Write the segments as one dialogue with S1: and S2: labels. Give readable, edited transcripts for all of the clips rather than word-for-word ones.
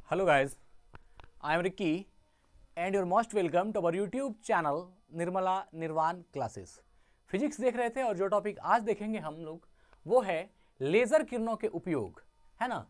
S1: Hello guys, I am Ricky and you're most welcome to our YouTube channel Nirmala निर्वाण classes. Physics देख रहे थे और जो टॉपिक आज देखेंगे हम लोग वो है लेजर किरणों के उपयोग, है ना।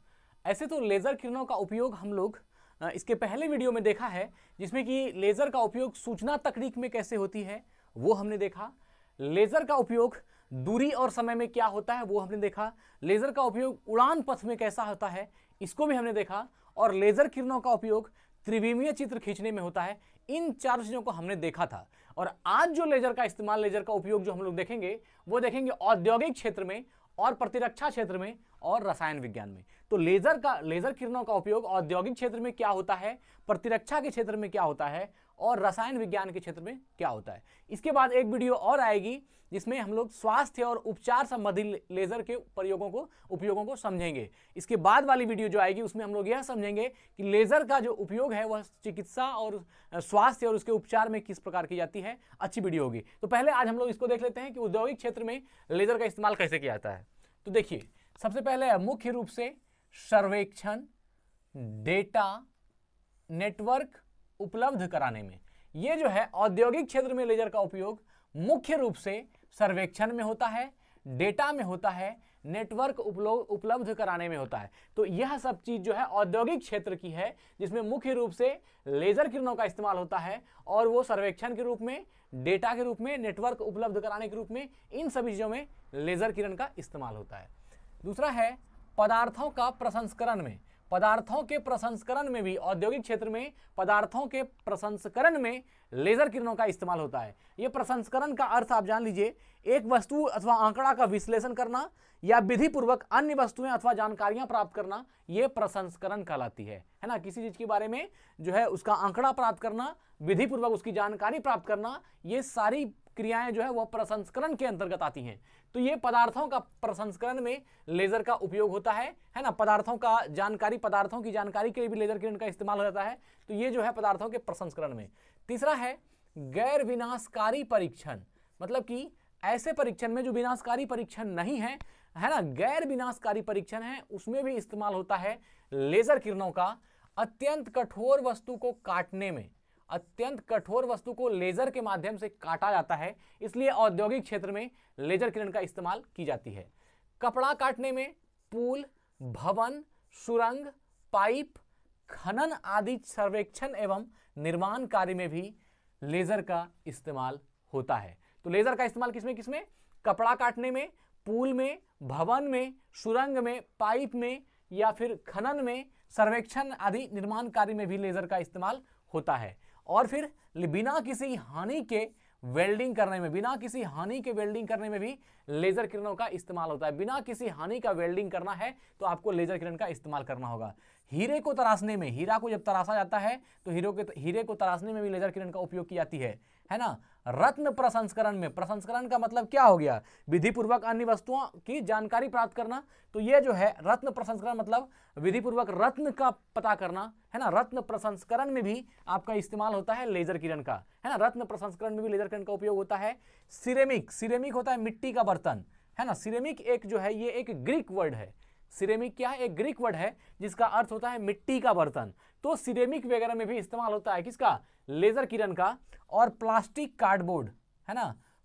S1: ऐसे तो लेजर किरणों का उपयोग हम लोग इसके पहले वीडियो में देखा है, जिसमें कि लेजर का उपयोग सूचना तकनीक में कैसे होती है वो हमने देखा। लेजर का उपयोग दूरी और समय में क्या होता है वो हमने देखा। लेजर का उपयोग उड़ान पथ में कैसा होता है इसको भी हमने देखा। और लेजर किरणों का उपयोग त्रिविमीय चित्र खींचने में होता है। इन चार चीजों को हमने देखा था। और आज जो लेजर का इस्तेमाल, लेजर का उपयोग जो हम लोग देखेंगे वो देखेंगे औद्योगिक क्षेत्र में और प्रतिरक्षा क्षेत्र में और रसायन विज्ञान में। तो लेजर किरणों का उपयोग औद्योगिक क्षेत्र में क्या होता है, प्रतिरक्षा के क्षेत्र में क्या होता है और रसायन विज्ञान के क्षेत्र में क्या होता है। इसके बाद एक वीडियो और आएगी जिसमें हम लोग स्वास्थ्य और उपचार संबंधी लेजर के उपयोगों को समझेंगे। इसके बाद वाली वीडियो जो आएगी उसमें हम लोग यह समझेंगे कि लेजर का जो उपयोग है वह चिकित्सा और स्वास्थ्य और उसके उपचार में किस प्रकार की जाती है। अच्छी वीडियो होगी। तो पहले आज हम लोग इसको देख लेते हैं कि औद्योगिक क्षेत्र में लेजर का इस्तेमाल कैसे किया जाता है। तो देखिए, सबसे पहले मुख्य रूप से सर्वेक्षण, डेटा, नेटवर्क उपलब्ध कराने में, ये जो है औद्योगिक क्षेत्र में लेजर का उपयोग मुख्य रूप से सर्वेक्षण में होता है, डेटा में होता है, नेटवर्क उपलब्ध कराने में होता है। तो यह सब चीज जो है औद्योगिक क्षेत्र की है, जिसमें मुख्य रूप से लेजर किरणों का इस्तेमाल होता है और वो सर्वेक्षण के रूप में, डेटा के रूप में, नेटवर्क उपलब्ध कराने के रूप में, इन सभी चीजों में लेजर किरण का इस्तेमाल होता है। दूसरा है पदार्थों का प्रसंस्करण में। पदार्थों के प्रसंस्करण में भी औद्योगिक क्षेत्र में पदार्थों के प्रसंस्करण में लेजर किरणों का इस्तेमाल होता है। यह प्रसंस्करण का अर्थ आप जान लीजिए, एक वस्तु अथवा आंकड़ा का विश्लेषण करना या विधि पूर्वक अन्य वस्तुएं अथवा जानकारियां प्राप्त करना, यह प्रसंस्करण कहलाती है ना। किसी चीज के बारे में जो है उसका आंकड़ा प्राप्त करना, विधि पूर्वक उसकी जानकारी प्राप्त करना, ये सारी क्रियाएं जो है वह प्रसंस्करण के अंतर्गत आती हैं। तो ये पदार्थों का प्रसंस्करण में लेजर का उपयोग होता है ना। पदार्थों की जानकारी के लिए भी लेजर किरण का इस्तेमाल हो जाता है। तो ये जो है पदार्थों के प्रसंस्करण में। तीसरा है गैर विनाशकारी परीक्षण, मतलब कि ऐसे परीक्षण में जो विनाशकारी परीक्षण नहीं है ना, गैर विनाशकारी परीक्षण है, उसमें भी इस्तेमाल होता है लेजर किरणों का। अत्यंत कठोर वस्तु को काटने में, अत्यंत कठोर वस्तु को लेजर के माध्यम से काटा जाता है, इसलिए औद्योगिक क्षेत्र में लेजर किरण का इस्तेमाल की जाती है। कपड़ा काटने में, पुल, भवन, सुरंग, पाइप, खनन आदि सर्वेक्षण एवं निर्माण कार्य में भी लेजर का इस्तेमाल होता है। तो लेजर का इस्तेमाल किसमें किसमें? कपड़ा काटने में, पुल में, भवन में, सुरंग में, पाइप में या फिर खनन में, सर्वेक्षण आदि निर्माण कार्य में भी लेजर का इस्तेमाल होता है। और फिर बिना किसी हानि के वेल्डिंग करने में, बिना किसी हानि के वेल्डिंग करने में भी लेजर किरणों का इस्तेमाल होता है। बिना किसी हानि का वेल्डिंग करना है तो आपको लेजर किरण का इस्तेमाल करना होगा। हीरे को तराशने में, हीरा को जब तराशा जाता है तो हीरे को तराशने में भी लेजर किरण का उपयोग की जाती है ना। रत्न प्रसंस्करण में, प्रसंस्करण का मतलब क्या हो गया? विधि पूर्वक अन्य वस्तुओं की जानकारी प्राप्त करना। तो ये जो है रत्न प्रसंस्करण मतलब विधि पूर्वक रत्न का पता करना, है ना। रत्न प्रसंस्करण में भी आपका इस्तेमाल होता है लेजर किरण का, है ना। रत्न प्रसंस्करण में भी लेजर किरण का उपयोग होता है। सिरेमिक होता है मिट्टी का बर्तन, है ना। सिरेमिक एक जो है ये एक ग्रीक वर्ड है। सिरेमिक क्या है? एक ग्रीक वर्ड है जिसका अर्थ होता है मिट्टी का बर्तन। तो सिरेमिक वगैरह में भी इस्तेमाल होता है किसका? लेजर किरण का। और प्लास्टिक कार्डबोर्ड, है ना,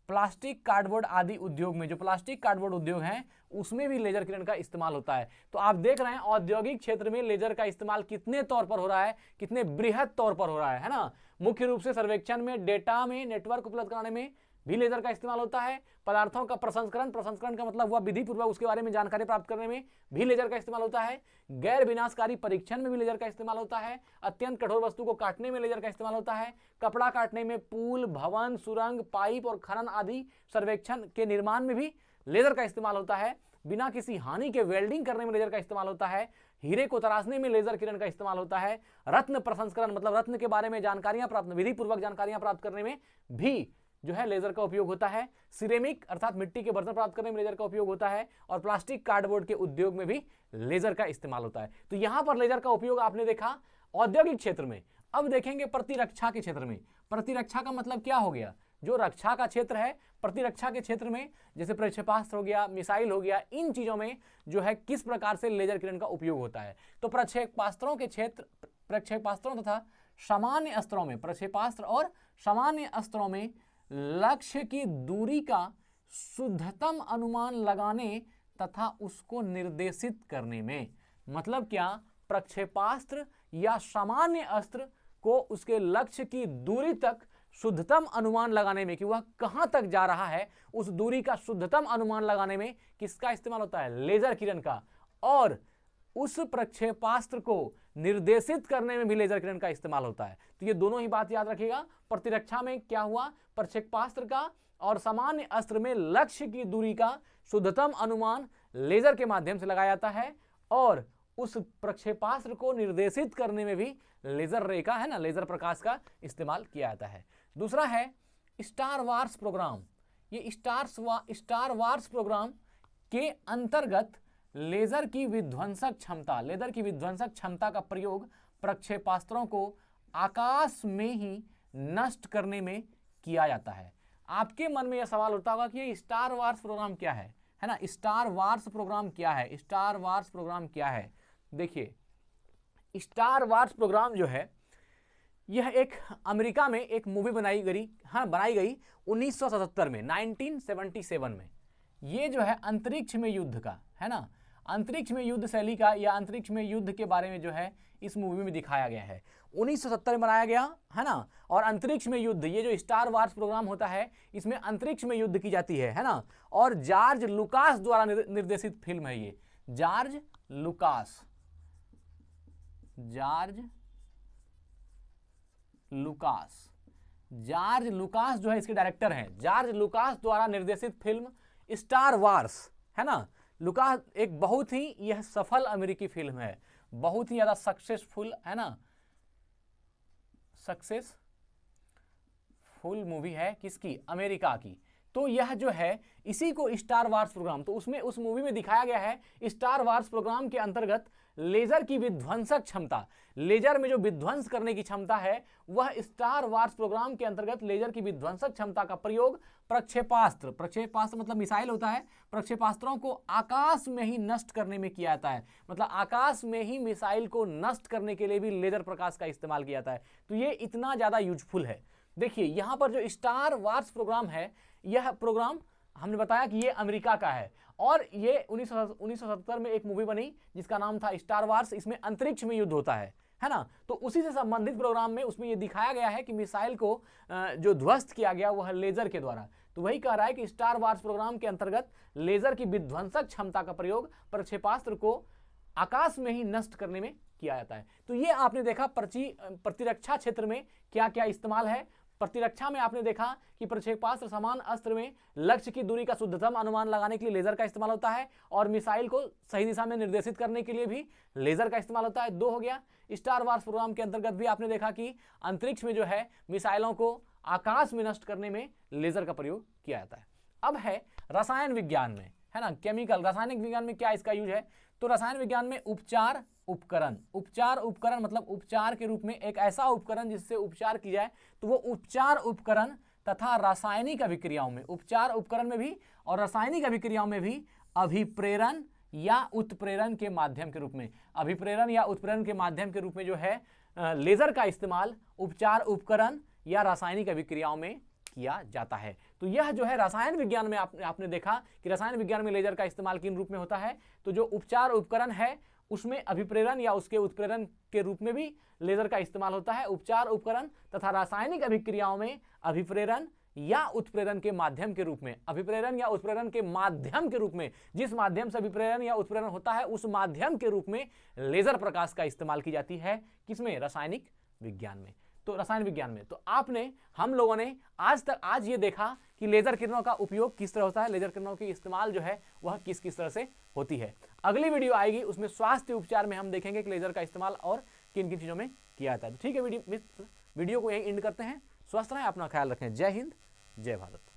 S1: प्लास्टिक कार्डबोर्ड आदि उद्योग में, जो प्लास्टिक कार्डबोर्ड उद्योग है उसमें भी लेजर किरण का इस्तेमाल होता है। तो आप देख रहे हैं औद्योगिक क्षेत्र में लेजर का इस्तेमाल कितने तौर पर हो रहा है, कितने बृहद तौर पर हो रहा है ना। मुख्य रूप से सर्वेक्षण में, डेटा में, नेटवर्क उपलब्ध कराने में भी लेजर का इस्तेमाल होता है। पदार्थों का प्रसंस्करण का मतलब हुआ विधि पूर्वक उसके बारे में जानकारी प्राप्त करने में भी लेजर का इस्तेमाल होता है। गैर विनाशकारी परीक्षण में भी लेजर का इस्तेमाल होता है। अत्यंत कठोर वस्तु को काटने में लेजर का इस्तेमाल होता है। कपड़ा काटने में, पुल, भवन, सुरंग, पाइप और खनन आदि सर्वेक्षण के निर्माण में भी लेजर का इस्तेमाल होता है। बिना किसी हानि के वेल्डिंग करने में लेजर का इस्तेमाल होता है। हीरे को तराशने में लेजर किरण का इस्तेमाल होता है। रत्न प्रसंस्करण मतलब रत्न के बारे में जानकारियां प्राप्त, विधि पूर्वक जानकारियां प्राप्त करने में भी जो है लेजर का उपयोग होता है। सिरेमिक अर्थात मिट्टी के बर्तन प्राप्त करने में लेजर का उपयोग होता है। और प्लास्टिक कार्डबोर्ड के उद्योग में भी लेजर का इस्तेमाल होता है। तो यहां पर लेजर का उपयोग आपने देखा औद्योगिक क्षेत्र में। अब देखेंगे प्रतिरक्षा के क्षेत्र में। प्रतिरक्षा का मतलब क्या हो गया? जो रक्षा का क्षेत्र है, प्रतिरक्षा के क्षेत्र में जैसे प्रक्षेपास्त्र हो गया, मिसाइल हो गया, इन चीजों में जो है किस प्रकार से लेजर किरण का उपयोग होता है। तो प्रक्षेपास्त्रों के क्षेत्र, प्रक्षेपास्त्रों तथा सामान्य अस्त्रों में, प्रक्षेपास्त्र और सामान्य अस्त्रों में लक्ष्य की दूरी का शुद्धतम अनुमान लगाने तथा उसको निर्देशित करने में। मतलब क्या, प्रक्षेपास्त्र या सामान्य अस्त्र को उसके लक्ष्य की दूरी तक शुद्धतम अनुमान लगाने में कि वह कहां तक जा रहा है, उस दूरी का शुद्धतम अनुमान लगाने में किसका इस्तेमाल होता है, लेजर किरण का। और उस प्रक्षेपास्त्र को निर्देशित करने में भी लेजर किरण का इस्तेमाल होता है। तो ये दोनों ही बात याद रखिएगा। प्रतिरक्षा में क्या हुआ, प्रक्षेपास्त्र का और सामान्य अस्त्र में लक्ष्य की दूरी का शुद्धतम अनुमान लेजर के माध्यम से लगाया जाता है, और उस प्रक्षेपास्त्र को निर्देशित करने में भी लेजर रे का, है ना, लेजर प्रकाश का इस्तेमाल किया जाता है। दूसरा है स्टार वार्स प्रोग्राम। ये स्टार वार्स प्रोग्राम के अंतर्गत लेजर की विध्वंसक क्षमता, लेजर की विध्वंसक क्षमता का प्रयोग प्रक्षेपास्त्रों को आकाश में ही नष्ट करने में किया जाता है। आपके मन में यह सवाल उठता होगा कि ये स्टार वार्स प्रोग्राम क्या है ना, स्टार वार्स प्रोग्राम क्या है, स्टार वार्स प्रोग्राम क्या है। देखिए, स्टार वार्स प्रोग्राम जो है यह एक अमेरिका में एक मूवी बनाई गई 1977 में, 1977 में। ये जो है अंतरिक्ष में युद्ध का, है ना, अंतरिक्ष में युद्ध शैली का या अंतरिक्ष में युद्ध के बारे में जो है इस मूवी में दिखाया गया है। 1970 में बनाया गया, है ना, और अंतरिक्ष में युद्ध, ये जो स्टार वार्स प्रोग्राम होता है इसमें अंतरिक्ष में युद्ध की जाती है ना। और जॉर्ज लुकास द्वारा निर्देशित फिल्म है ये, जॉर्ज लुकास जो है इसके डायरेक्टर हैं। जॉर्ज लुकास द्वारा निर्देशित फिल्म स्टार वार्स, है ना। लुकास एक बहुत ही यह सफल अमेरिकी फिल्म है, बहुत ही ज्यादा सक्सेसफुल, है ना, सक्सेसफुल मूवी है किसकी, अमेरिका की। तो यह जो है इसी को स्टार वार्स प्रोग्राम, तो उसमें उस मूवी में दिखाया गया है स्टार वार्स प्रोग्राम के अंतर्गत लेजर की विध्वंसक क्षमता, लेजर में जो विध्वंस करने की क्षमता है वह स्टार वार्स प्रोग्राम के अंतर्गत लेजर की विध्वंसक क्षमता का प्रयोग प्रक्षेपास्त्र मतलब मिसाइल होता है, प्रक्षेपास्त्रों को आकाश में ही नष्ट करने में किया जाता है। मतलब आकाश में ही मिसाइल को नष्ट करने के लिए भी लेजर प्रकाश का इस्तेमाल किया जाता है। तो ये इतना ज्यादा यूजफुल है। देखिए यहां पर जो स्टार वार्स प्रोग्राम है, यह प्रोग्राम हमने बताया कि ये अमेरिका का है, और ये 1970 में एक मूवी बनी जिसका नाम था स्टार वार्स। इसमें अंतरिक्ष में युद्ध होता है ना। तो उसी से संबंधित प्रोग्राम में उसमें ये दिखाया गया है कि मिसाइल को जो ध्वस्त किया गया वह लेजर के द्वारा। तो वही कह रहा है कि स्टार वार्स प्रोग्राम के अंतर्गत लेजर की विध्वंसक क्षमता का प्रयोग प्रक्षेपास्त्र को आकाश में ही नष्ट करने में किया जाता है। तो ये आपने देखा प्रतिरक्षा क्षेत्र में क्या क्या इस्तेमाल है। प्रतिरक्षा में आपने देखा कि प्रक्षेपास्त्र समान अस्त्र में लक्ष्य की दूरी का शुद्धतम अनुमान लगाने के लिए लेजर का इस्तेमाल होता है, और मिसाइल को सही दिशा में निर्देशित करने के लिए भी लेजर का इस्तेमाल होता है। 2 हो गया। स्टार वार्स प्रोग्राम के अंतर्गत भी आपने देखा कि अंतरिक्ष में जो है मिसाइलों को आकाश में नष्ट करने में लेजर का प्रयोग किया जाता है। अब है रसायन विज्ञान में, है ना, केमिकल, रासायनिक विज्ञान में क्या इसका यूज है। तो रसायन विज्ञान में उपचार उपकरण मतलब उपचार के रूप में एक ऐसा उपकरण जिससे उपचार की जाए, तो वो उपचार उपकरण तथा रासायनिक अभिक्रियाओं में, उपचार उपकरण में भी और रासायनिक अभिक्रियाओं में भी अभिप्रेरण या उत्प्रेरण के माध्यम के रूप में, अभिप्रेरण या उत्प्रेरण के माध्यम के रूप में जो है लेजर का इस्तेमाल उपचार उपकरण या रासायनिक अभिक्रियाओं में किया जाता है। तो यह जो है रसायन विज्ञान में आपने देखा कि रसायन विज्ञान में लेजर का इस्तेमाल किन रूप में होता है। तो जो उपचार उपकरण है उसमें अभिप्रेरण या उसके उत्प्रेरण के रूप में भी लेजर का इस्तेमाल होता है। उपचार उपकरण तथा रासायनिक अभिक्रियाओं में अभिप्रेरण या उत्प्रेरण के माध्यम के रूप में, अभिप्रेरण या उत्प्रेरण के माध्यम के रूप में, जिस माध्यम से अभिप्रेरण या उत्प्रेरण होता है उस माध्यम के रूप में लेजर प्रकाश का इस्तेमाल की जाती है। किसमें, रासायनिक विज्ञान में। तो रसायन विज्ञान में तो हम लोगों ने आज ये देखा कि लेजर किरणों का उपयोग किस तरह होता है, लेजर किरणों की इस्तेमाल जो है वह किस किस तरह से होती है। अगली वीडियो आएगी उसमें स्वास्थ्य उपचार में हम देखेंगे कि लेजर का इस्तेमाल और किन किन चीजों में किया जाता है। ठीक है, वीडियो को यही एंड करते हैं। स्वस्थ रहें, अपना ख्याल रखें। जय हिंद, जय भारत।